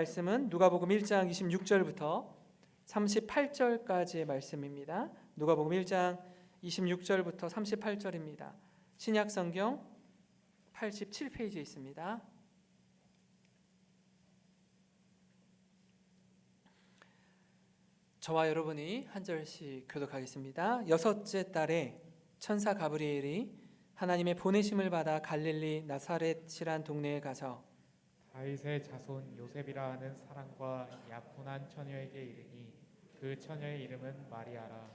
말씀은 누가복음 1장 26절부터 38절까지의 말씀입니다. 누가복음 1장 26절부터 38절입니다. 신약성경 87페이지에 있습니다. 저와 여러분이 한 절씩 교독하겠습니다. 여섯째 달에 천사 가브리엘이 하나님의 보내심을 받아 갈릴리 나사렛이란 동네에 가서 다윗의 자손 요셉이라 하는 사랑과 약혼한 처녀에게 이르니 그 처녀의 이름은 마리아라.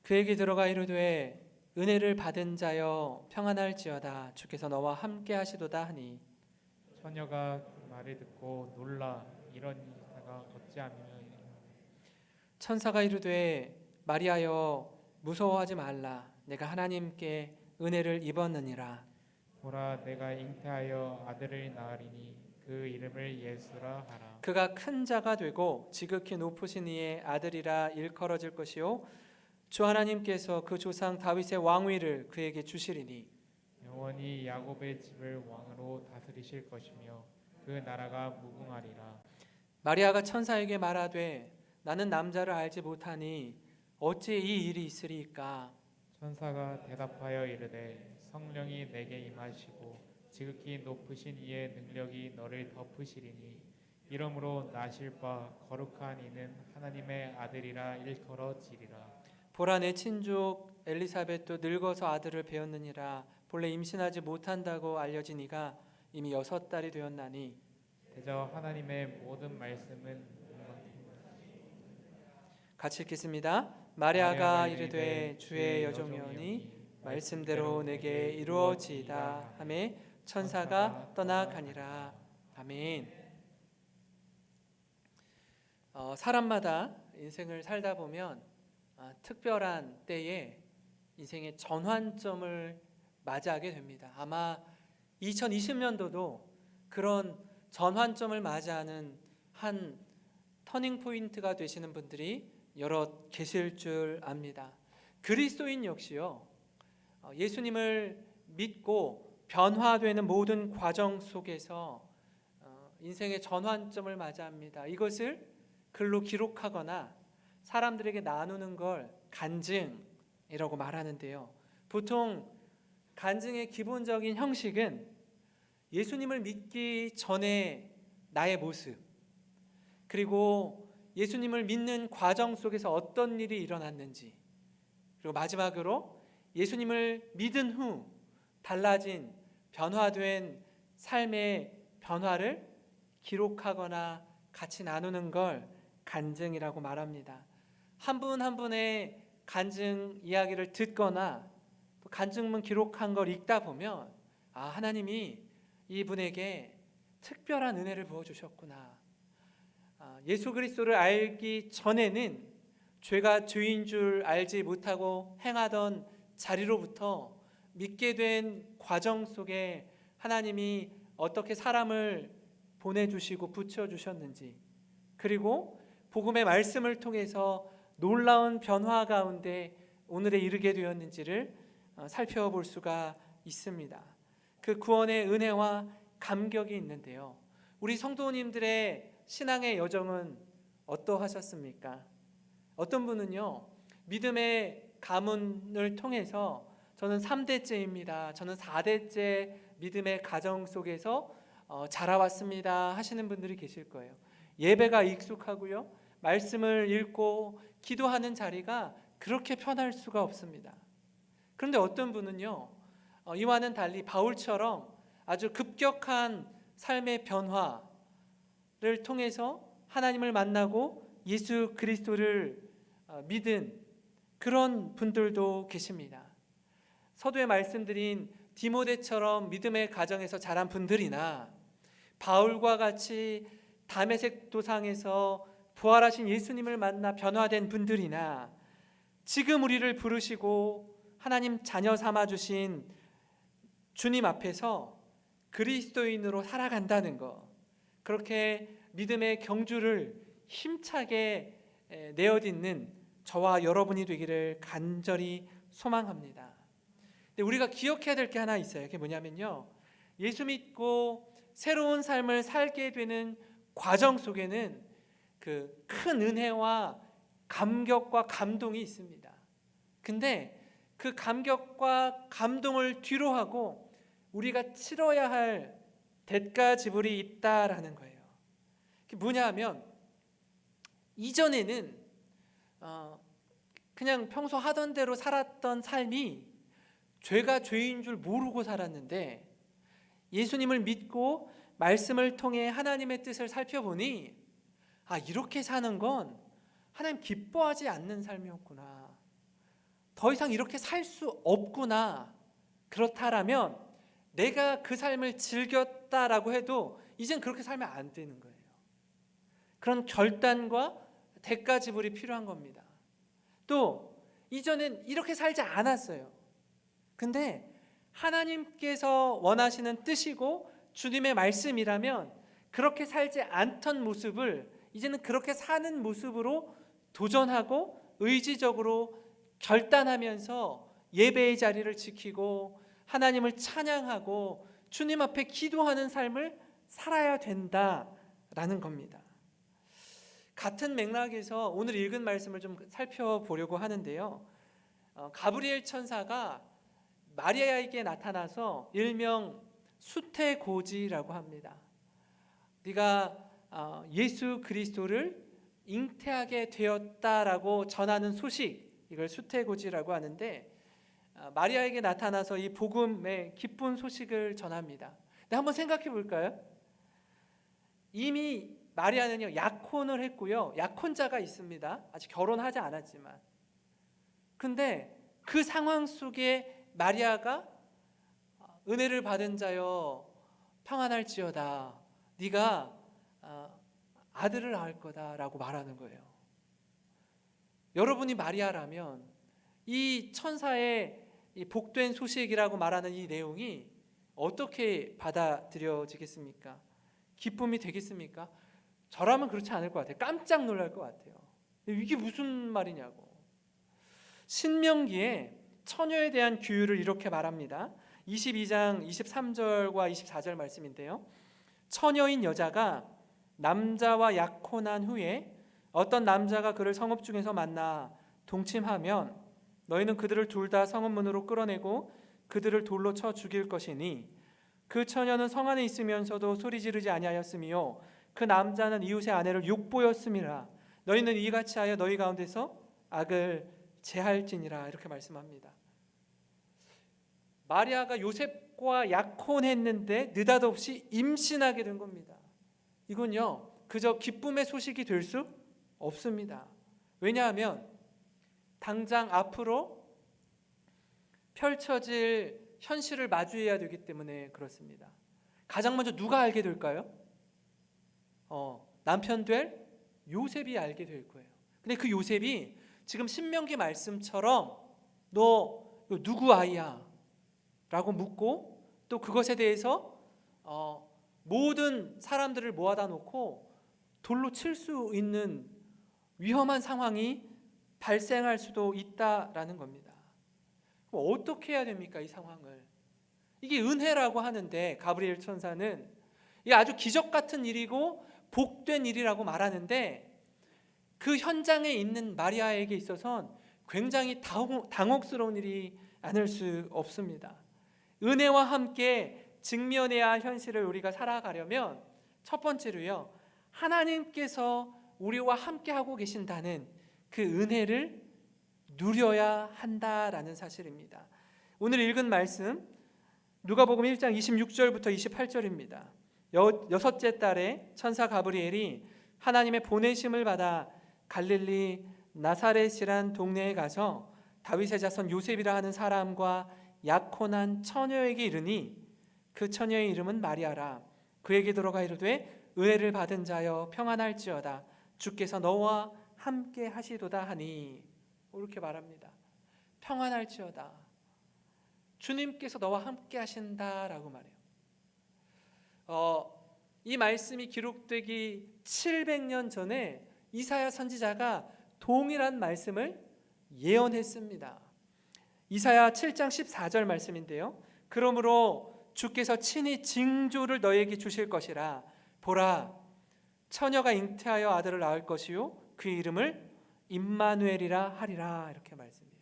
그에게 들어가 이르되 은혜를 받은 자여 평안할지어다 주께서 너와 함께 하시도다 하니 처녀가 그 말을 듣고 놀라 이런 이가 어찌하며 천사가 이르되 마리아여 무서워하지 말라 내가 하나님께 은혜를 입었느니라. 보라 내가 잉태하여 아들을 낳으리니 그 이름을 예수라 하라. 그가 큰 자가 되고 지극히 높으신 이의 아들이라 일컬어질 것이요 주 하나님께서 그 조상 다윗의 왕위를 그에게 주시리니 영원히 야곱의 집을 왕으로 다스리실 것이며 그 나라가 무궁하리라. 마리아가 천사에게 말하되 나는 남자를 알지 못하니 어찌 이 일이 있으리이까. 천사가 대답하여 이르되 성령이 내게 임하시고 지극히 높으신 이의 능력이 너를 덮으시리니 이러므로 나실 바 거룩한 이는 하나님의 아들이라 일컬어지리라. 보라 내 친족 엘리사벳도 늙어서 아들을 배었느니라. 본래 임신하지 못한다고 알려진 이가 이미 6달이 되었나니 대저 하나님의 모든 말씀은 같이 읽겠습니다. 마리아가 이르되 주의 여종이오니 말씀대로 내게 이루어지이다 하매 천사가 떠나가니라. 아멘. 사람마다 인생을 살다 보면 특별한 때에 인생의 전환점을 맞이하게 됩니다. 아마 2020년도도 그런 전환점을 맞이하는 한 터닝 포인트가 되시는 분들이 여럿 계실 줄 압니다. 그리스도인 역시요, 예수님을 믿고 변화되는 모든 과정 속에서 인생의 전환점을 맞이합니다. 이것을 글로 기록하거나 사람들에게 나누는 걸 간증이라고 말하는데요. 보통 간증의 기본적인 형식은 예수님을 믿기 전에 나의 모습, 그리고 예수님을 믿는 과정 속에서 어떤 일이 일어났는지, 그리고 마지막으로 예수님을 믿은 후 달라진 변화된 삶의 변화를 기록하거나 같이 나누는 걸 간증이라고 말합니다. 한 분 한 분의 간증 이야기를 듣거나 또 간증문 기록한 걸 읽다 보면 하나님이 이분에게 특별한 은혜를 부어주셨구나. 예수 그리스도를 알기 전에는 죄가 죄인 줄 알지 못하고 행하던 자리로부터 믿게 된 과정 속에 하나님이 어떻게 사람을 보내주시고 붙여주셨는지, 그리고 복음의 말씀을 통해서 놀라운 변화 가운데 오늘에 이르게 되었는지를 살펴볼 수가 있습니다. 그 구원의 은혜와 감격이 있는데요, 우리 성도님들의 신앙의 여정은 어떠하셨습니까? 어떤 분은요, 믿음의 가문을 통해서 저는 3대째입니다, 저는 4대째 믿음의 가정 속에서 자라왔습니다 하시는 분들이 계실 거예요. 예배가 익숙하고요, 말씀을 읽고 기도하는 자리가 그렇게 편할 수가 없습니다. 그런데 어떤 분은요, 이와는 달리 바울처럼 아주 급격한 삶의 변화를 통해서 하나님을 만나고 예수 그리스도를 믿은 그런 분들도 계십니다. 서두에 말씀드린 디모데처럼 믿음의 가정에서 자란 분들이나 바울과 같이 다메섹 도상에서 부활하신 예수님을 만나 변화된 분들이나 지금 우리를 부르시고 하나님 자녀 삼아주신 주님 앞에서 그리스도인으로 살아간다는 것, 그렇게 믿음의 경주를 힘차게 내어딛는 저와 여러분이 되기를 간절히 소망합니다. 근데 우리가 기억해야 될 게 하나 있어요. 그게 뭐냐면요, 예수 믿고 새로운 삶을 살게 되는 과정 속에는 그 큰 은혜와 감격과 감동이 있습니다. 근데 그 감격과 감동을 뒤로 하고 우리가 치러야 할 대가 지불이 있다라는 거예요. 그게 뭐냐 하면 이전에는 그냥 평소 하던 대로 살았던 삶이 죄가 죄인 줄 모르고 살았는데 예수님을 믿고 말씀을 통해 하나님의 뜻을 살펴보니 이렇게 사는 건 하나님 기뻐하지 않는 삶이었구나. 더 이상 이렇게 살 수 없구나. 그렇다라면 내가 그 삶을 즐겼다라고 해도 이젠 그렇게 살면 안 되는 거예요. 그런 결단과 대가 지불이 필요한 겁니다. 또 이전엔 이렇게 살지 않았어요. 근데 하나님께서 원하시는 뜻이고 주님의 말씀이라면 그렇게 살지 않던 모습을 이제는 그렇게 사는 모습으로 도전하고 의지적으로 결단하면서 예배의 자리를 지키고 하나님을 찬양하고 주님 앞에 기도하는 삶을 살아야 된다라는 겁니다. 같은 맥락에서 오늘 읽은 말씀을 좀 살펴보려고 하는데요. 가브리엘 천사가 마리아에게 나타나서 일명 수태고지라고 합니다. 네가 예수 그리스도를 잉태하게 되었다라고 전하는 소식, 이걸 수태고지라고 하는데 마리아에게 나타나서 이 복음의 기쁜 소식을 전합니다. 근데 한번 생각해 볼까요? 이미 마리아는요 약혼을 했고요, 약혼자가 있습니다. 아직 결혼하지 않았지만. 근데 그 상황 속에 마리아가 은혜를 받은 자여 평안할지어다, 네가 아들을 낳을 거다라고 말하는 거예요. 여러분이 마리아라면 이 천사의 이 복된 소식이라고 말하는 이 내용이 어떻게 받아들여지겠습니까? 기쁨이 되겠습니까? 저라면 그렇지 않을 것 같아요. 깜짝 놀랄 것 같아요. 이게 무슨 말이냐고. 신명기에 처녀에 대한 규율을 이렇게 말합니다. 22장 23절과 24절 말씀인데요. 처녀인 여자가 남자와 약혼한 후에 어떤 남자가 그를 성읍 중에서 만나 동침하면 너희는 그들을 둘 다 성읍문으로 끌어내고 그들을 돌로 쳐 죽일 것이니 그 처녀는 성 안에 있으면서도 소리 지르지 아니하였으며 그 남자는 이웃의 아내를 욕보였음이라. 너희는 이같이 하여 너희 가운데서 악을 제할지니라. 이렇게 말씀합니다. 마리아가 요셉과 약혼했는데 느닷없이 임신하게 된 겁니다. 이건요 그저 기쁨의 소식이 될 수 없습니다. 왜냐하면 당장 앞으로 펼쳐질 현실을 마주해야 되기 때문에 그렇습니다. 가장 먼저 누가 알게 될까요? 남편 될 요셉이 알게 될 거예요. 근데 그 요셉이 지금 신명기 말씀처럼 너 누구 아이야? 라고 묻고 또 그것에 대해서 모든 사람들을 모아다 놓고 돌로 칠 수 있는 위험한 상황이 발생할 수도 있다라는 겁니다. 어떻게 해야 됩니까? 이 상황을. 이게 은혜라고 하는데 가브리엘 천사는 이게 아주 기적 같은 일이고 복된 일이라고 말하는데 그 현장에 있는 마리아에게 있어서는 굉장히 당혹스러운 일이 아닐 수 없습니다. 은혜와 함께 직면해야 할 현실을 우리가 살아가려면 첫 번째로요, 하나님께서 우리와 함께 하고 계신다는 그 은혜를 누려야 한다라는 사실입니다. 오늘 읽은 말씀 누가복음 1장 26절부터 28절입니다. 여섯째 달에 천사 가브리엘이 하나님의 보내심을 받아 갈릴리 나사렛이란 동네에 가서 다윗의 자손 요셉이라 하는 사람과 약혼한 처녀에게 이르니 그 처녀의 이름은 마리아라. 그에게 들어가 이르되 은혜를 받은 자여 평안할지어다, 주께서 너와 함께 하시도다 하니. 이렇게 말합니다. 평안할지어다, 주님께서 너와 함께 하신다라고 말해요. 이 말씀이 기록되기 700년 전에 이사야 선지자가 동일한 말씀을 예언했습니다. 이사야 7장 14절 말씀인데요. 그러므로 주께서 친히 징조를 너에게 주실 것이라. 보라, 처녀가 잉태하여 아들을 낳을 것이요 그 이름을 임마누엘이라 하리라. 이렇게 말씀해요.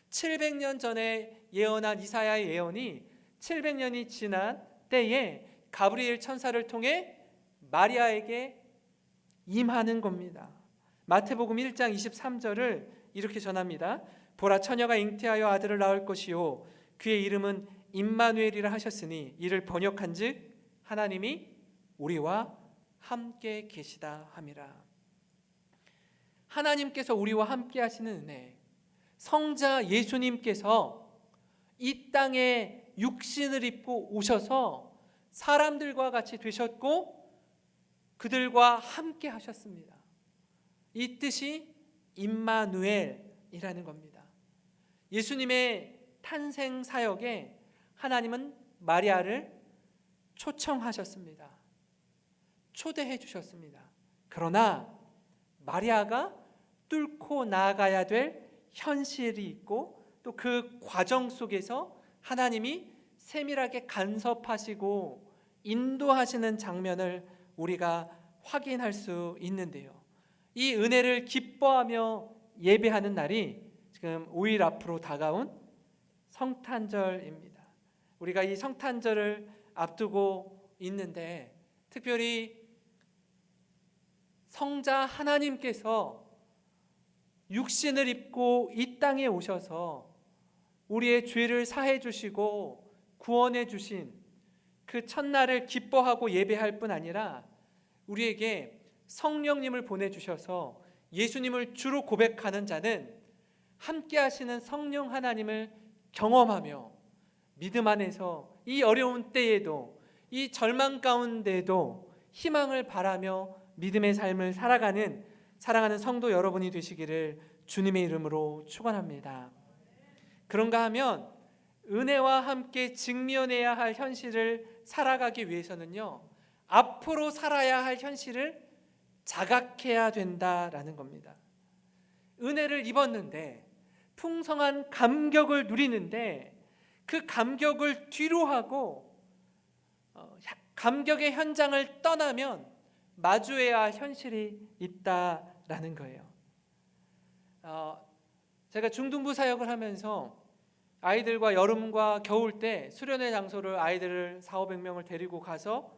700년 전에 예언한 이사야의 예언이 700년이 지난 때에 가브리엘 천사를 통해 마리아에게 임하는 겁니다. 마태복음 1장 23절을 이렇게 전합니다. 보라, 처녀가 잉태하여 아들을 낳을 것이요 그의 이름은 임마누엘이라 하셨으니 이를 번역한즉 하나님이 우리와 함께 계시다 함이라. 하나님께서 우리와 함께 하시는 은혜, 성자 예수님께서 이 땅에 육신을 입고 오셔서 사람들과 같이 되셨고 그들과 함께 하셨습니다. 이 뜻이 임마누엘이라는 겁니다. 예수님의 탄생 사역에 하나님은 마리아를 초청하셨습니다. 초대해 주셨습니다. 그러나 마리아가 뚫고 나아가야 될 현실이 있고 또 그 과정 속에서 하나님이 세밀하게 간섭하시고 인도하시는 장면을 우리가 확인할 수 있는데요. 이 은혜를 기뻐하며 예배하는 날이 지금 5일 앞으로 다가온 성탄절입니다. 우리가 이 성탄절을 앞두고 있는데 특별히 성자 하나님께서 육신을 입고 이 땅에 오셔서 우리의 죄를 사해 주시고 구원해 주신 그 첫날을 기뻐하고 예배할 뿐 아니라 우리에게 성령님을 보내주셔서 예수님을 주로 고백하는 자는 함께 하시는 성령 하나님을 경험하며 믿음 안에서 이 어려운 때에도 이 절망 가운데도 희망을 바라며 믿음의 삶을 살아가는 사랑하는 성도 여러분이 되시기를 주님의 이름으로 축원합니다. 그런가 하면 은혜와 함께 직면해야 할 현실을 살아가기 위해서는요, 앞으로 살아야 할 현실을 자각해야 된다라는 겁니다. 은혜를 입었는데 풍성한 감격을 누리는데 그 감격을 뒤로 하고 감격의 현장을 떠나면 마주해야 할 현실이 있다라는 거예요. 제가 중등부 사역을 하면서 아이들과 여름과 겨울 때 수련회 장소를 아이들을 400~500명을 데리고 가서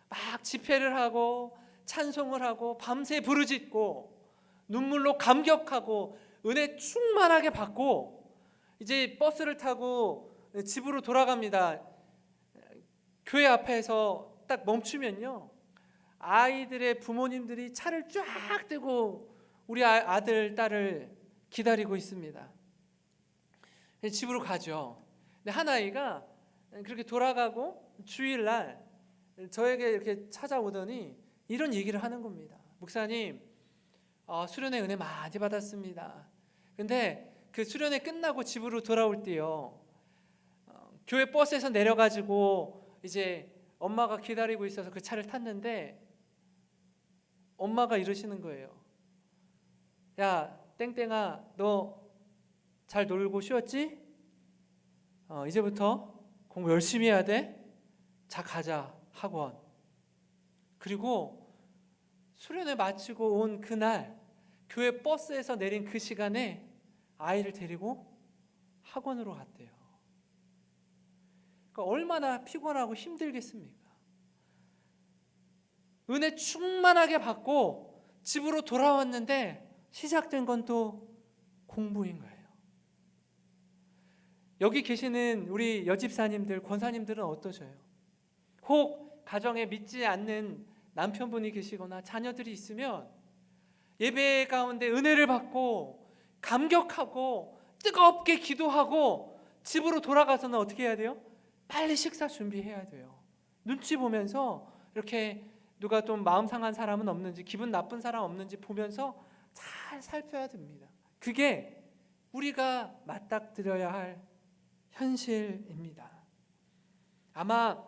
막 집회를 하고 찬송을 하고 밤새 부르짖고 눈물로 감격하고 은혜 충만하게 받고 이제 버스를 타고 집으로 돌아갑니다. 교회 앞에서 딱 멈추면요, 아이들의 부모님들이 차를 쫙 대고 우리 아들, 딸을 기다리고 있습니다. 집으로 가죠. 근데 한 아이가 그렇게 돌아가고 주일날 저에게 이렇게 찾아오더니 이런 얘기를 하는 겁니다. 목사님, 수련회 은혜 많이 받았습니다. 근데 그 수련회 끝나고 집으로 돌아올 때요, 교회 버스에서 내려가지고 이제 엄마가 기다리고 있어서 그 차를 탔는데 엄마가 이러시는 거예요. 야, 땡땡아, 너 잘 놀고 쉬었지? 이제부터 공부 열심히 해야 돼. 자, 가자, 학원. 그리고 수련회 마치고 온 그날 교회 버스에서 내린 그 시간에 아이를 데리고 학원으로 갔대요. 그러니까 얼마나 피곤하고 힘들겠습니까? 은혜 충만하게 받고 집으로 돌아왔는데 시작된 건 또 공부인 거예요. 여기 계시는 우리 여집사님들, 권사님들은 어떠셔요? 혹 가정에 믿지 않는 남편분이 계시거나 자녀들이 있으면 예배 가운데 은혜를 받고 감격하고 뜨겁게 기도하고 집으로 돌아가서는 어떻게 해야 돼요? 빨리 식사 준비해야 돼요. 눈치 보면서 이렇게 누가 좀 마음 상한 사람은 없는지, 기분 나쁜 사람 없는지 보면서 잘 살펴야 됩니다. 그게 우리가 맞닥뜨려야 할 현실입니다. 아마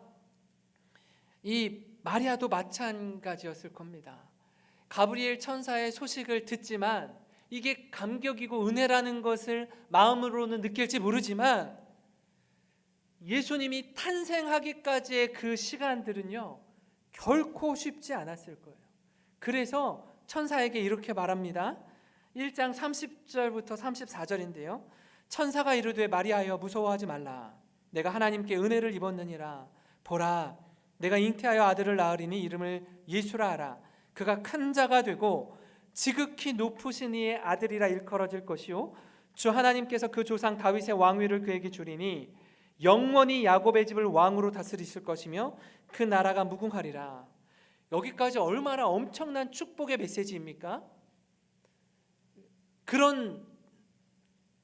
이 마리아도 마찬가지였을 겁니다. 가브리엘 천사의 소식을 듣지만 이게 감격이고 은혜라는 것을 마음으로는 느낄지 모르지만 예수님이 탄생하기까지의 그 시간들은요, 결코 쉽지 않았을 거예요. 그래서 천사에게 이렇게 말합니다. 1장 30절부터 34절인데요. 천사가 이르되 마리아여 무서워하지 말라. 내가 하나님께 은혜를 입었느니라. 보라 내가 잉태하여 아들을 낳으리니 이름을 예수라 하라. 그가 큰 자가 되고 지극히 높으신 이의 아들이라 일컬어질 것이요 주 하나님께서 그 조상 다윗의 왕위를 그에게 주리니 영원히 야곱의 집을 왕으로 다스리실 것이며 그 나라가 무궁하리라. 여기까지 얼마나 엄청난 축복의 메시지입니까? 그런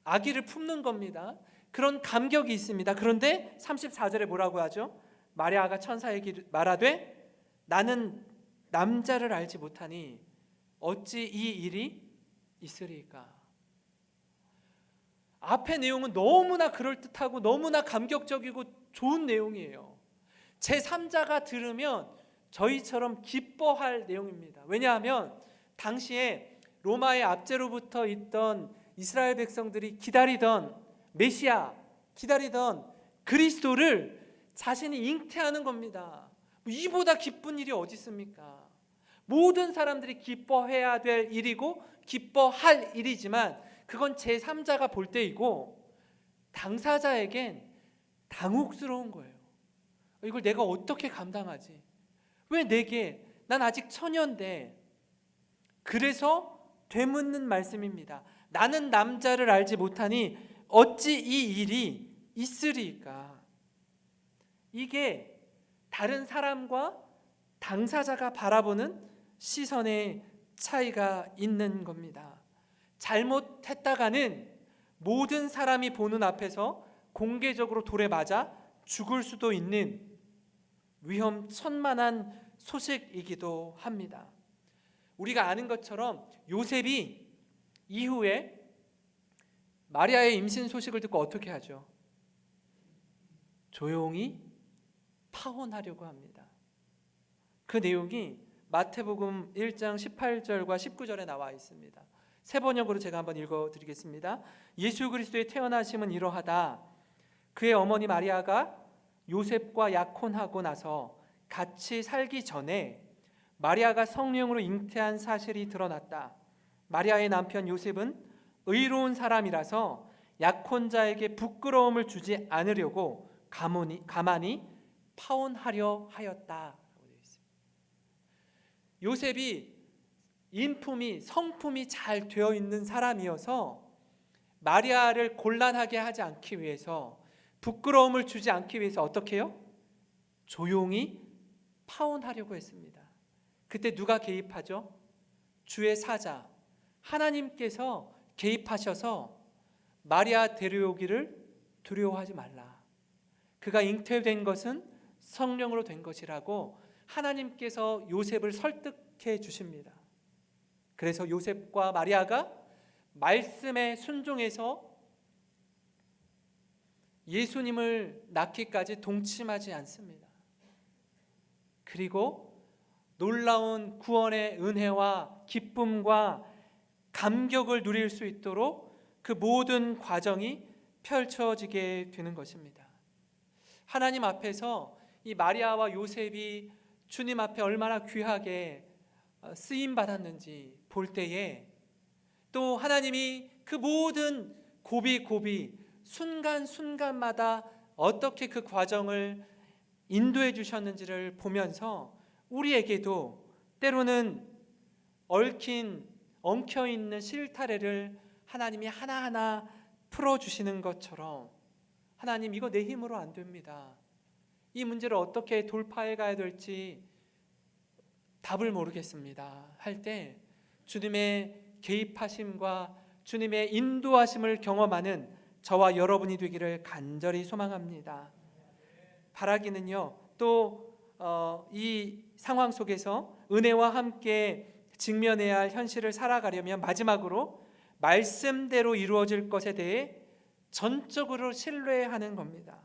아기를 품는 겁니다. 그런 감격이 있습니다. 그런데 34절에 뭐라고 하죠? 마리아가 천사에게 말하되 나는 남자를 알지 못하니 어찌 이 일이 있으리까? 앞의 내용은 너무나 그럴듯하고 너무나 감격적이고 좋은 내용이에요. 제3자가 들으면 저희처럼 기뻐할 내용입니다. 왜냐하면 당시에 로마의 압제로부터 있던 이스라엘 백성들이 기다리던 메시아, 기다리던 그리스도를 자신이 잉태하는 겁니다. 이보다 기쁜 일이 어디 있습니까? 모든 사람들이 기뻐해야 될 일이고 기뻐할 일이지만 그건 제3자가 볼 때이고 당사자에겐 당혹스러운 거예요. 이걸 내가 어떻게 감당하지? 왜 내게? 난 아직 처녀인데. 그래서 되묻는 말씀입니다. 나는 남자를 알지 못하니 어찌 이 일이 있으리까? 이게 다른 사람과 당사자가 바라보는 시선의 차이가 있는 겁니다. 잘못했다가는 모든 사람이 보는 앞에서 공개적으로 돌에 맞아 죽을 수도 있는 위험천만한 소식이기도 합니다. 우리가 아는 것처럼 요셉이 이후에 마리아의 임신 소식을 듣고 어떻게 하죠? 조용히 파혼하려고 합니다. 그 내용이 마태복음 1장 18절과 19절에 나와 있습니다. 새 번역으로 제가 한번 읽어드리겠습니다. 예수 그리스도의 태어나심은 이러하다. 그의 어머니 마리아가 요셉과 약혼하고 나서 같이 살기 전에 마리아가 성령으로 잉태한 사실이 드러났다. 마리아의 남편 요셉은 의로운 사람이라서 약혼자에게 부끄러움을 주지 않으려고 가만히 파혼하려 하였다. 요셉이 인품이 성품이 잘 되어 있는 사람이어서 마리아를 곤란하게 하지 않기 위해서 부끄러움을 주지 않기 위해서 어떻게 해요? 조용히 파혼하려고 했습니다. 그때 누가 개입하죠? 주의 사자 하나님께서 개입하셔서 마리아 데려오기를 두려워하지 말라. 그가 잉태된 것은 성령으로 된 것이라고 하나님께서 요셉을 설득해 주십니다. 그래서 요셉과 마리아가 말씀에 순종해서 예수님을 낳기까지 동침하지 않습니다. 그리고 놀라운 구원의 은혜와 기쁨과 감격을 누릴 수 있도록 그 모든 과정이 펼쳐지게 되는 것입니다. 하나님 앞에서 이 마리아와 요셉이 주님 앞에 얼마나 귀하게 쓰임 받았는지 볼 때에 또 하나님이 그 모든 고비 순간순간마다 어떻게 그 과정을 인도해 주셨는지를 보면서 우리에게도 때로는 엉켜있는 실타래를 하나님이 하나하나 풀어주시는 것처럼 하나님 이거 내 힘으로 안 됩니다. 이 문제를 어떻게 돌파해 가야 될지 답을 모르겠습니다 할 때 주님의 개입하심과 주님의 인도하심을 경험하는 저와 여러분이 되기를 간절히 소망합니다. 바라기는요 또 이 상황 속에서 은혜와 함께 직면해야 할 현실을 살아가려면 마지막으로 말씀대로 이루어질 것에 대해 전적으로 신뢰하는 겁니다.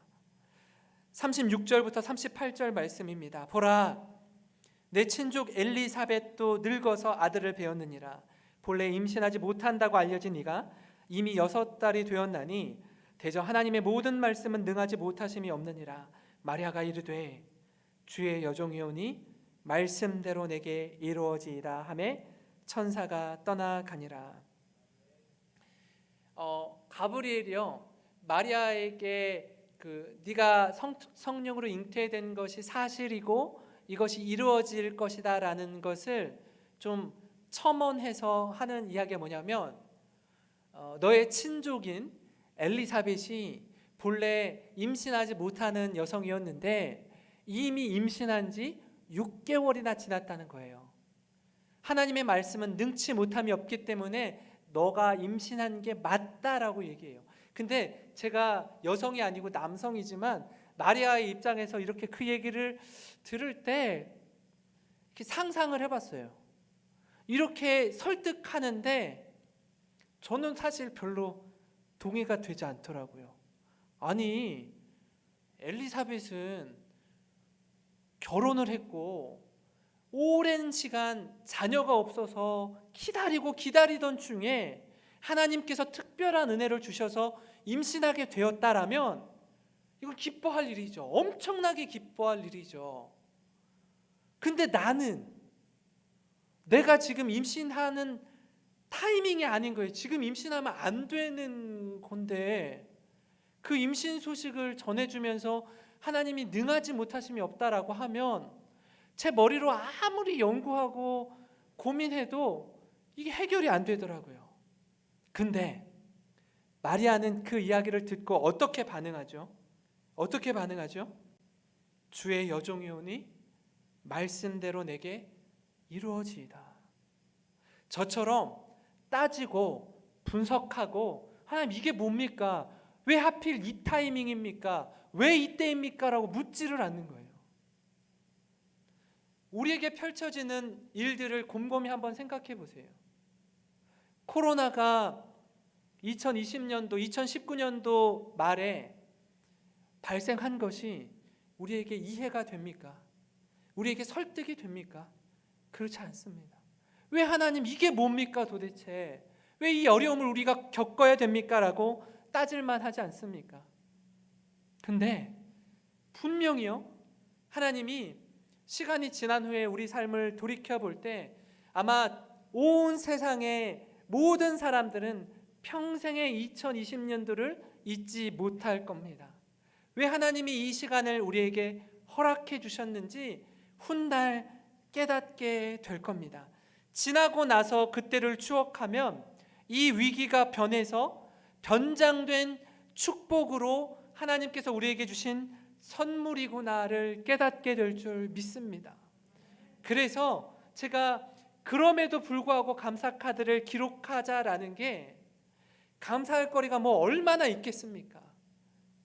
36절부터 38절 말씀입니다. 보라 내 친족 엘리사벳도 늙어서 아들을 배었느니라. 본래 임신하지 못한다고 알려진 이가 이미 6달이 되었나니 대저 하나님의 모든 말씀은 능하지 못하심이 없느니라. 마리아가 이르되 주의 여종이오니 말씀대로 내게 이루어지이다 하매 천사가 떠나가니라. 가브리엘이요 마리아에게 네가 성령으로 잉태된 것이 사실이고 이것이 이루어질 것이다라는 것을 좀 첨언해서 하는 이야기가 뭐냐면 너의 친족인 엘리사벳이 본래 임신하지 못하는 여성이었는데 이미 임신한 지 6개월이나 지났다는 거예요. 하나님의 말씀은 능치 못함이 없기 때문에 너가 임신한 게 맞다라고 얘기해요. 근데 제가 여성이 아니고 남성이지만 마리아의 입장에서 이렇게 그 얘기를 들을 때 이렇게 상상을 해봤어요. 이렇게 설득하는데 저는 사실 별로 동의가 되지 않더라고요. 아니, 엘리사벳은 결혼을 했고 오랜 시간 자녀가 없어서 기다리던 중에 하나님께서 특별한 은혜를 주셔서 임신하게 되었다라면 이걸 기뻐할 일이죠. 엄청나게 기뻐할 일이죠. 근데 내가 지금 임신하는 타이밍이 아닌 거예요. 지금 임신하면 안 되는 건데 그 임신 소식을 전해주면서 하나님이 능하지 못하심이 없다라고 하면 제 머리로 아무리 연구하고 고민해도 이게 해결이 안 되더라고요. 근데 마리아는 그 이야기를 듣고 어떻게 반응하죠? 주의 여종이오니 말씀대로 내게 이루어지이다. 저처럼 따지고 분석하고 하나님 이게 뭡니까? 왜 하필 이 타이밍입니까? 왜 이때입니까? 라고 묻지를 않는 거예요. 우리에게 펼쳐지는 일들을 곰곰이 한번 생각해 보세요. 코로나가 2020년도, 2019년도 말에 발생한 것이 우리에게 이해가 됩니까? 우리에게 설득이 됩니까? 그렇지 않습니다. 왜 하나님 이게 뭡니까 도대체? 왜 이 어려움을 우리가 겪어야 됩니까? 라고 따질만 하지 않습니까? 근데 분명히요 하나님이 시간이 지난 후에 우리 삶을 돌이켜 볼 때 아마 온 세상의 모든 사람들은 평생의 2020년도를 잊지 못할 겁니다. 왜 하나님이 이 시간을 우리에게 허락해 주셨는지 훗날 깨닫게 될 겁니다. 지나고 나서 그때를 추억하면 이 위기가 변해서 변장된 축복으로 하나님께서 우리에게 주신 선물이구나를 깨닫게 될 줄 믿습니다. 그래서 제가 그럼에도 불구하고 감사 카드를 기록하자라는 게 감사할 거리가 뭐 얼마나 있겠습니까?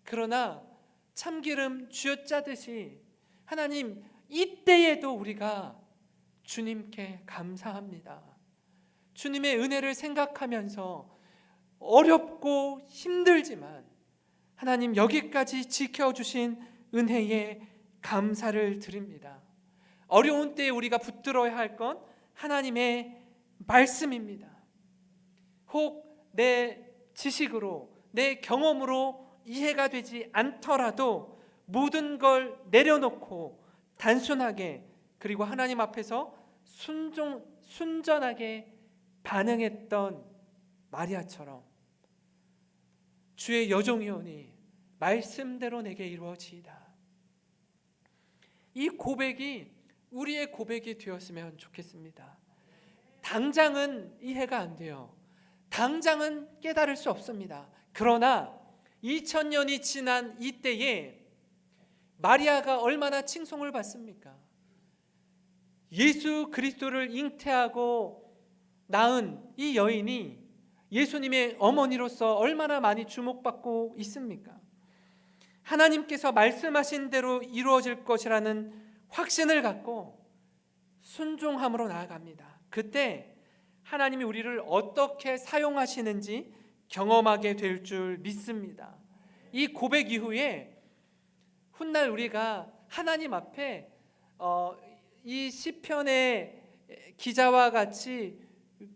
그러나 참기름 쥐어짜듯이 하나님 이때에도 우리가 주님께 감사합니다. 주님의 은혜를 생각하면서 어렵고 힘들지만 하나님 여기까지 지켜주신 은혜에 감사를 드립니다. 어려운 때에 우리가 붙들어야 할 건 하나님의 말씀입니다. 혹 내 지식으로 내 경험으로 이해가 되지 않더라도 모든 걸 내려놓고 단순하게 그리고 하나님 앞에서 순전하게 반응했던 마리아처럼 주의 여종이오니 말씀대로 내게 이루어지이다. 이 고백이 우리의 고백이 되었으면 좋겠습니다. 당장은 이해가 안 돼요. 당장은 깨달을 수 없습니다. 그러나 2000년이 지난 이때에 마리아가 얼마나 칭송을 받습니까? 예수 그리스도를 잉태하고 낳은 이 여인이 예수님의 어머니로서 얼마나 많이 주목받고 있습니까? 하나님께서 말씀하신 대로 이루어질 것이라는 확신을 갖고 순종함으로 나아갑니다. 그때 하나님이 우리를 어떻게 사용하시는지 경험하게 될 줄 믿습니다. 이 고백 이후에 훗날 우리가 하나님 앞에 이 시편의 기자와 같이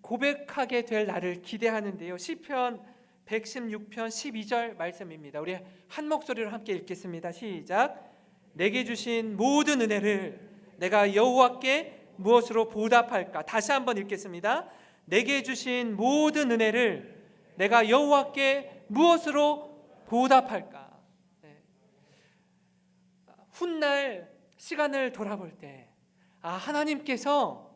고백하게 될 날을 기대하는데요. 시편 116편 12절 말씀입니다. 우리 한 목소리로 함께 읽겠습니다. 시작. 내게 주신 모든 은혜를 내가 여호와께 무엇으로 보답할까? 다시 한번 읽겠습니다. 내게 주신 모든 은혜를 내가 여호와께 무엇으로 보답할까? 네. 훗날 시간을 돌아볼 때 하나님께서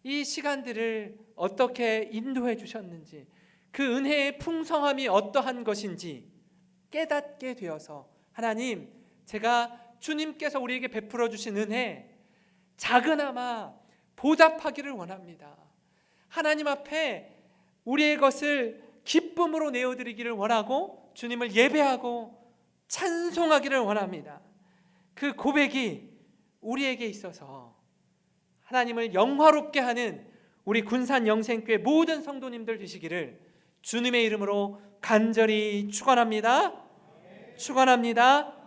이 시간들을 어떻게 인도해 주셨는지, 그 은혜의 풍성함이 어떠한 것인지 깨닫게 되어서, 하나님, 제가 주님께서 우리에게 베풀어 주신 은혜 작으나마 보답하기를 원합니다. 하나님 앞에 우리의 것을 기쁨으로 내어드리기를 원하고 주님을 예배하고 찬송하기를 원합니다. 그 고백이 우리에게 있어서 하나님을 영화롭게 하는 우리 군산 영생교회 모든 성도님들 되시기를 주님의 이름으로 간절히 축원합니다. 축원합니다.